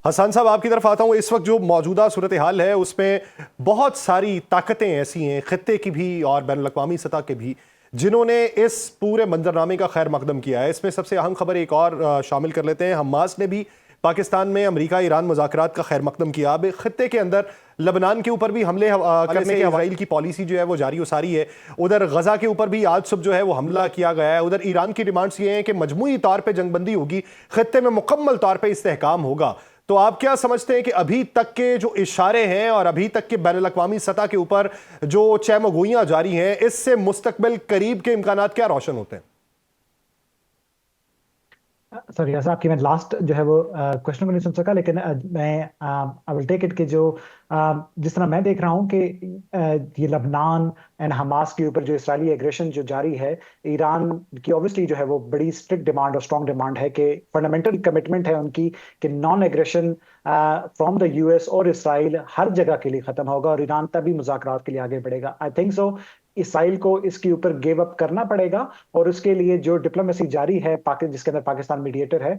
हसन साहब, आपकी तरफ आता हूँ। इस वक्त जो मौजूदा सूरत हाल है उसमें बहुत सारी ताकतें ऐसी हैं, खत्ते की भी और बैनुल अक़वामी सतह के भी, जिन्होंने इस पूरे मंजरनामे का खैर मकदम किया है। इसमें सबसे अहम खबर एक और शामिल कर लेते हैं। हमास ने भी पाकिस्तान में अमेरिका ईरान मुज़ाकरात का खैर मकदम किया। अब खत्ते के अंदर लबनान के ऊपर भी हमले करने की इजराइल की पॉलिसी जो है वो जारी उसारी है। उधर गजा के ऊपर भी आज सुबह जो है वो हमला किया गया है। उधर ईरान की डिमांड्स ये हैं कि मजमूई तौर पर जंगबंदी होगी, खत्ते में मुकम्मल तौर पर इस्तेहकाम होगा। तो आप क्या समझते हैं कि अभी तक के जो इशारे हैं और अभी तक के बैनुल अक़वामी सतह के ऊपर जो चैमगोइयां जारी हैं, इससे मुस्तकबिल करीब के इम्कानात क्या रोशन होते हैं? सॉरी, ऐसा आपकी मैं लास्ट जो है वो क्वेश्चन को नहीं सुन सका, लेकिन मैं आई विल टेक इट कि जो जिस तरह मैं देख रहा हूँ कि ये लबनान एंड हमास के ऊपर जो इसराइली एग्रेशन जो जारी है, ईरान की ऑब्वियसली जो है वो बड़ी स्ट्रिक्ट डिमांड और स्ट्रॉन्ग डिमांड है कि फंडामेंटल कमिटमेंट है उनकी कि non aggression from the US और इसराइल हर जगह के लिए खत्म होगा और ईरान तभी मुज़ाकरात के लिए आगे बढ़ेगा। आई थिंक सो इसराइल को इसके ऊपर गिव अप करना पड़ेगा और उसके लिए जो डिप्लोमेसी जारी है जिसके अंदर पाकिस्तान मीडिएटर है,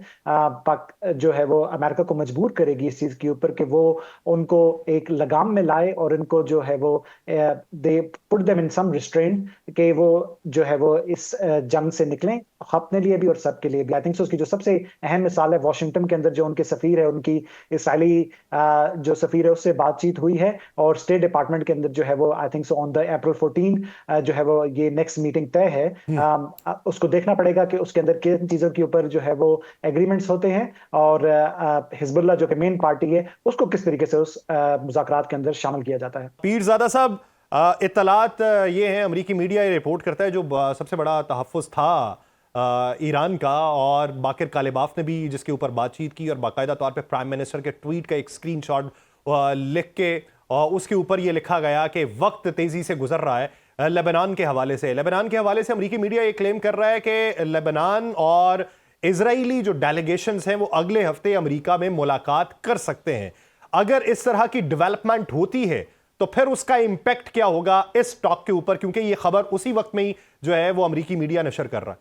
जो है वो अमेरिका को मजबूर करेगी इस चीज के ऊपर कि वो उनको एक लगाम में लाए और इनको जो है वो they put them in some restraint कि वो जो है वो इस जंग से निकलें, अपने लिए भी और सबके लिए भी। आई थिंक सो उसकी जो सबसे अहम मिसाल है वाशिंगटन के अंदर जो उनके सफीर है, उनकी इसराइली जो सफीर है उससे बातचीत हुई है और स्टेट डिपार्टमेंट के अंदर जो है वो I think so on the April 14 जो है वो ये नेक्स्ट मीटिंग तय है। उसको देखना पड़ेगा कि उसके अंदर किन चीजों के ऊपर जो है वो एग्रीमेंट्स होते हैं और हिजबुल्लाह जो कि मेन पार्टी है उसको किस तरीके से उस मुज़ाकरात के अंदर शामिल किया जाता है। पीरज़ादा साहब, इत्तलात ये है, अमरीकी मीडिया ये रिपोर्ट करता है, जो सबसे बड़ा तहफ़्फ़ुज़ था ईरान का, और बाकिर कालिबाफ ने भी जिसके ऊपर बातचीत की और बाकायदा तौर पे प्राइम मिनिस्टर के ट्वीट का एक स्क्रीनशॉट लिख के उसके ऊपर ये लिखा गया कि वक्त तेज़ी से गुजर रहा है। लेबनान के हवाले से अमरीकी मीडिया ये क्लेम कर रहा है कि लेबनान और इजरायली जो डेलीगेशंस हैं वो अगले हफ्ते अमेरिका में मुलाकात कर सकते हैं। अगर इस तरह की डेवलपमेंट होती है तो फिर उसका इंपैक्ट क्या होगा इस टॉक के ऊपर, क्योंकि ये खबर उसी वक्त में ही जो है वो अमेरिकी मीडिया नशर कर रहा है।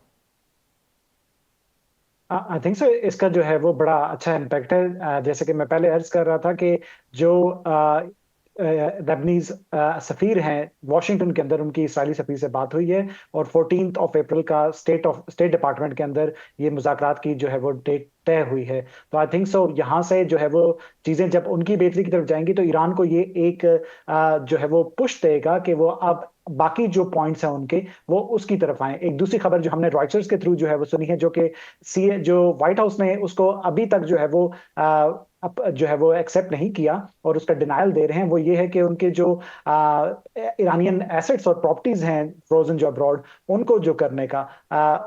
आई थिंक सो इसका जो है वो बड़ा अच्छा इम्पैक्ट है। जैसे कि मैं पहले अर्ज कर रहा था कि जो लेबनीज सफीर हैं वाशिंगटन के अंदर, उनकी इसराइली सफीर से बात हुई है और 14 अप्रैल का स्टेट डिपार्टमेंट के अंदर ये मुज़ाकरात की जो है वो डेट तय हुई है। तो आई थिंक सो यहाँ से जो है वो चीजें जब उनकी बेहतरी की तरफ जाएंगी तो ईरान को ये एक जो है वो पुश देगा कि वो अब बाकी जो पॉइंट्स हैं उनके वो उसकी तरफ आए। एक दूसरी खबर जो हमने रॉयटर्स के थ्रू जो है वो सुनी है, जो कि सी जो व्हाइट हाउस ने उसको अभी तक जो है वो जो है वो एक्सेप्ट नहीं किया और उसका डिनायल दे रहे हैं, वो ये है कि उनके जो ईरानियन एसेट्स और प्रॉपर्टीज हैं फ्रोजन जो अब्रॉड, उनको जो करने का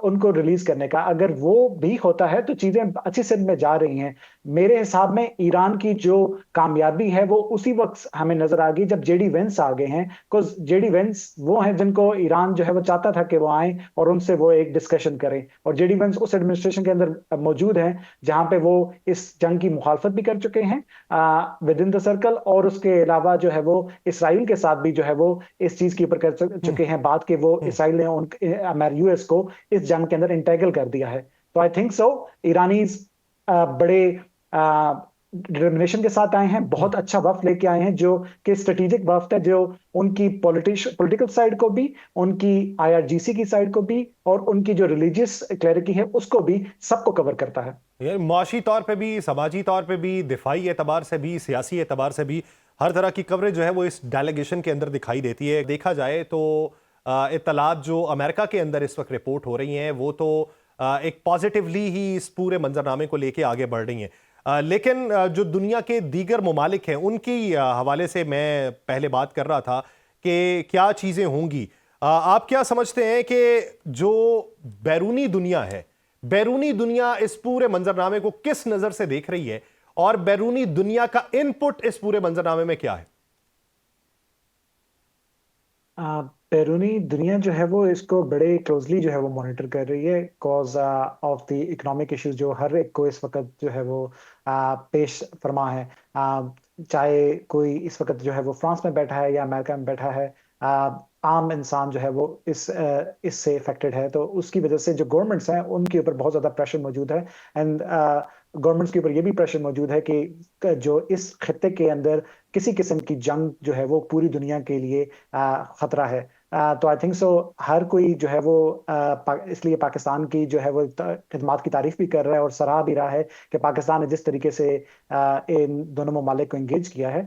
उनको रिलीज करने का, अगर वो भी होता है तो चीजें अच्छी सिद्ध में जा रही हैं। मेरे हिसाब में ईरान की जो कामयाबी है वो उसी वक्त हमें नजर आ गई जब जेडी वेंस आ गए हैं। बिकॉज जेडी वेंस वो हैं जिनको ईरान जो है वो चाहता था कि वो आए और उनसे वो एक डिस्कशन करें, और जेडी वेंस उस एडमिनिस्ट्रेशन के अंदर मौजूद हैं जहां पे वो इस जंग की मुखालफत भी कर चुके हैं विद इन द सर्कल, और उसके अलावा जो है वो इसराइल के साथ भी जो है वो इस चीज के ऊपर कर चुके हैं बात कि वो इसराइल ने उन यूएस को इस जंग के अंदर इंटेगल कर दिया है। तो आई थिंक सो ईरानीज बड़े डिटर्मिनेशन के साथ आए हैं, बहुत अच्छा वफ्द लेके आए हैं जो कि स्ट्रेटेजिक वफ्द है, जो उनकी पॉलिटिकल साइड को भी, उनकी आईआरजीसी की साइड को भी और उनकी जो रिलीजियस क्लैरिटी है उसको भी, सबको कवर करता है। यार माशी तौर पे भी, समाजी तौर पे भी, दिफाई एतबार से भी, सियासी एतबार से भी हर तरह की कवरेज जो है वो इस डेलीगेशन के अंदर दिखाई देती है। देखा जाए तो इत्तलात जो अमेरिका के अंदर इस वक्त रिपोर्ट हो रही हैं वो तो एक पॉजिटिवली ही इस पूरे मंजरनामे को लेके आगे बढ़ रही हैं। लेकिन जो दुनिया के दीगर ममालिक हैं उनकी हवाले से मैं पहले बात कर रहा था कि क्या चीज़ें होंगी। आप क्या समझते हैं कि जो बैरूनी दुनिया है, बैरूनी दुनिया इस पूरे मंजरनामे को किस नज़र से देख रही है, और बैरूनी दुनिया का इनपुट इस पूरे मंजरनामे में क्या है? बैरूनी दुनिया जो है वो इसको बड़े क्लोजली जो है वो मॉनिटर कर रही है, cause of the economic issues जो हर एक को इस वक्त जो है वो पेश फरमा है। चाहे कोई इस वक्त जो है वो फ्रांस में बैठा है या अमेरिका में बैठा है, आम इंसान जो है वो इससे इफेक्टेड है, तो उसकी वजह से जो गवर्नमेंट्स हैं उनके ऊपर बहुत ज्यादा प्रेशर मौजूद है। एंड गवर्नमेंट्स के ऊपर ये भी प्रेशर मौजूद है कि जो इस खत्ते के अंदर किसी किस्म की जंग जो है वो पूरी दुनिया के लिए खतरा है। तो आई थिंक सो हर कोई जो है वो इसलिए पाकिस्तान की जो है वो खिदमात की तारीफ भी कर रहा है और सराह भी रहा है कि पाकिस्तान ने जिस तरीके से इन दोनों ममालिक को इंगेज किया है।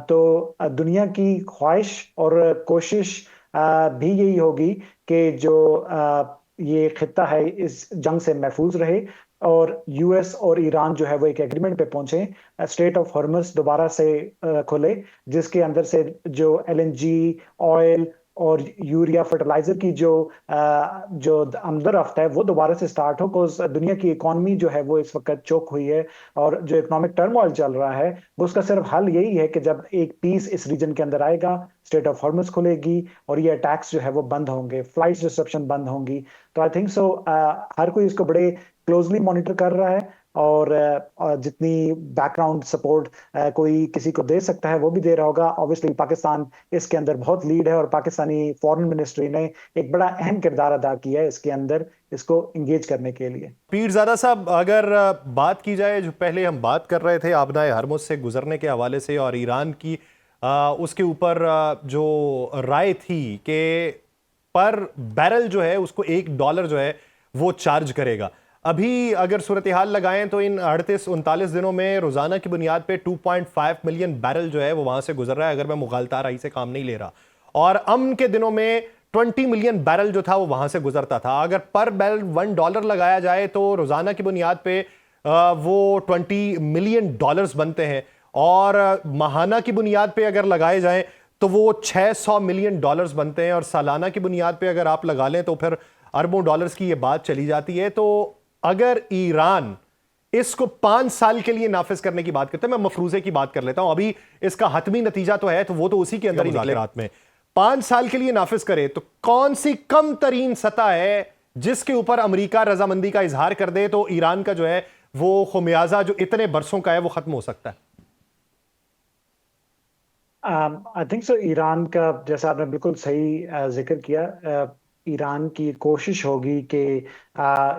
तो दुनिया की ख्वाहिश और कोशिश भी यही होगी कि जो ये खित्ता है इस जंग से महफूज रहे और यूएस और ईरान जो है वो एक एग्रीमेंट पे पहुंचे, स्ट्रेट ऑफ हॉर्मस दोबारा से खुले, जिसके अंदर से जो एलएनजी, ऑयल और यूरिया फर्टिलाइजर की जो आमदर रफ्त है वो दोबारा से स्टार्ट हो। बिकॉज दुनिया की इकोनॉमी जो है वो इस वक्त चोक हुई है और जो इकोनॉमिक टर्मोइल चल रहा है वो उसका सिर्फ हल यही है कि जब एक पीस इस रीजन के अंदर आएगा, स्ट्रेट ऑफ हॉर्मस खुलेगी और ये अटैक्स जो है वो बंद होंगे, फ्लाइट डिसरप्शन बंद होंगी। तो आई थिंक सो हर कोई इसको बड़े क्लोजली मॉनिटर कर रहा है और जितनी बैकग्राउंड सपोर्ट कोई किसी को दे सकता है वो भी दे रहा होगा। ऑब्वियसली पाकिस्तान इसके अंदर बहुत लीड है और पाकिस्तानी फॉरेन मिनिस्ट्री ने एक बड़ा अहम किरदार अदा किया है इसके अंदर, इसको इंगेज करने के लिए। पीरजादा साहब, अगर बात की जाए, जो पहले हम बात कर रहे थे आबनाए हरमुज से गुजरने के हवाले से और ईरान की उसके ऊपर जो राय थी कि पर बैरल जो है उसको $1 जो है वो चार्ज करेगा, अभी अगर सूरत हाल लगाएं तो इन 38-39 दिनों में रोजाना की बुनियाद पे 2.5 मिलियन बैरल जो है वो वहां से गुजर रहा है, अगर मैं मुगालतार आई से काम नहीं ले रहा। और अमन के दिनों में 20 मिलियन बैरल जो था वो वहां से गुजरता था। अगर पर बैरल $1 लगाया जाए तो रोजाना की बुनियाद पे वो $20 मिलियन बनते हैं और माहाना की बुनियाद पे अगर लगाए जाएं तो वो $600 मिलियन बनते हैं और सालाना की बुनियाद पे अगर आप लगा लें तो फिर अरबों डॉलर्स की ये बात चली जाती है। तो अगर ईरान इसको 5 साल के लिए नाफिज करने की बात करते हैं, मैं मफरूजे की बात कर लेता हूं, अभी इसका हतमी नतीजा तो है तो वो तो उसी के अंदर ही निकले रात में, 5 साल के लिए नाफिज करे तो कौन सी कम तरीन सतह है जिसके ऊपर अमेरिका रजामंदी का इजहार कर दे तो ईरान का जो है वो खुमियाजा जो इतने बरसों का है वो खत्म हो सकता है? आई थिंक सो ईरान का, जैसा आपने बिल्कुल सही जिक्र किया, ईरान की कोशिश होगी कि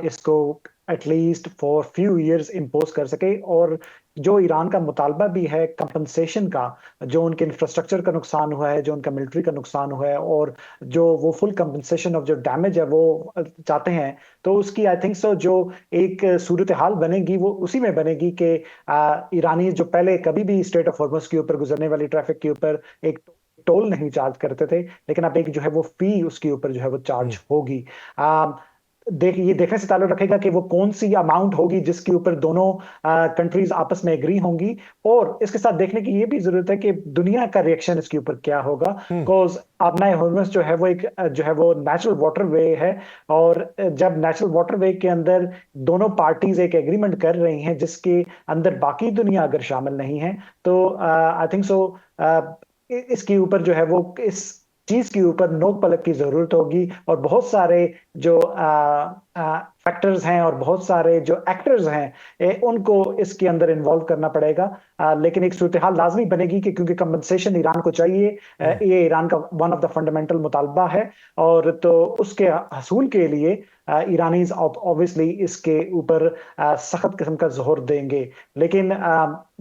इसको at least for few years impose कर सके। और जो ईरान का मुतालबा भी है कंपनसेशन का, जो उनके इंफ्रास्ट्रक्चर का नुकसान हुआ है, जो उनका मिलिट्री का नुकसान हुआ है और जो वो फुल कंपनसेशन ऑफ जो डैमेज है वो चाहते हैं, तो उसकी आई थिंक सो जो एक सूरत हाल बनेगी वो उसी में बनेगी कि ईरानी जो पहले कभी भी स्ट्रेट ऑफ हॉर्मस के ऊपर गुजरने वाली ट्रैफिक के ऊपर एक टोल नहीं चार्ज करते थे, लेकिन अब एक जो है वो फी उसके ऊपर जो है वो चार्ज होगी। ये देखने से ताल्लुक रखेगा कि वो कौन सी अमाउंट होगी जिसके ऊपर दोनों कंट्रीज आपस में एग्री होंगी। और इसके साथ देखने की ये भी जरूरत है कि दुनिया का रिएक्शन इसके ऊपर क्या होगा। बिकॉज आबनाए हॉर्मस जो है वो एक जो है वो नेचुरल वाटर वे है और जब नेचुरल वाटर वे के अंदर दोनों पार्टीज एक एग्रीमेंट कर रही हैं जिसके अंदर बाकी दुनिया अगर शामिल नहीं है, तो आई थिंक सो इसके ऊपर जो है वो इस चीज के ऊपर नोक पलक की जरूरत होगी और बहुत सारे जो फैक्टर्स हैं और बहुत सारे जो एक्टर्स हैं उनको इसके अंदर इन्वॉल्व करना पड़ेगा। लेकिन एक सूरत हाल लाजमी बनेगी कि क्योंकि कंपनसेशन ईरान को चाहिए, ये ईरान का वन ऑफ द फंडामेंटल मुतालबा है और तो उसके हसूल के लिए ईरानीज ऑब्वियसली इसके ऊपर सख्त किस्म का जोर देंगे। लेकिन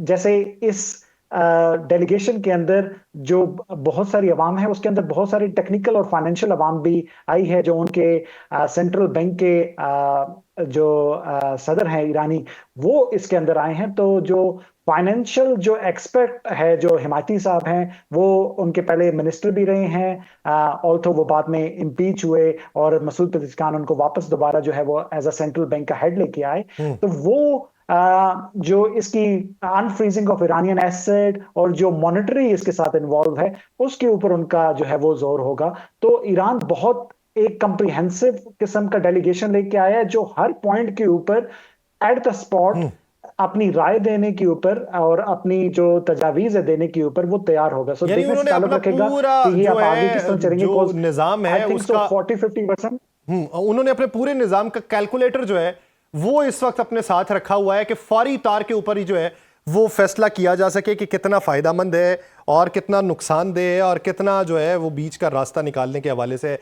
जैसे इस डेलीगेशन के अंदर जो बहुत सारी अवाम है उसके अंदर बहुत सारी टेक्निकल और फाइनेंशियल अवाम भी आई है, जो उनके सेंट्रल बैंक के जो सदर हैं ईरानी, वो इसके अंदर आए हैं। तो जो फाइनेंशियल जो एक्सपर्ट है, जो हिमायती साहब हैं, वो उनके पहले मिनिस्टर भी रहे हैं, ऑल्थो वो बाद में इम्पीच हुए और मसूद पेज़ेशकियान उनको वापस दोबारा जो है वो एज अ सेंट्रल बैंक का हेड लेके आए। तो वो जो इसकी अनफ्रीजिंग ऑफ इरानियन एसेट और जो मॉनेटरी इसके साथ इन्वॉल्व है उसके ऊपर उनका जो है वो जोर होगा। तो ईरान बहुत एक कंप्रिहेंसिव किस्म का डेलीगेशन लेके आया है जो हर पॉइंट के ऊपर एट द स्पॉट अपनी राय देने के ऊपर और अपनी जो तजावीज है देने के ऊपर वो तैयार होगा। सो देखने से ताल्लुक रखेगा कि ये आप आगे किस तरह चलेंगे। जो निजाम है उसका 40-50% उन्होंने अपने पूरे निजाम का कैलकुलेटर जो है वो इस वक्त अपने साथ रखा हुआ है कि फौरी तौर के ऊपर ही जो है वो फैसला किया जा सके कि कितना फायदेमंद है और कितना नुकसानदेह है और कितना जो है वो बीच का रास्ता निकालने के हवाले से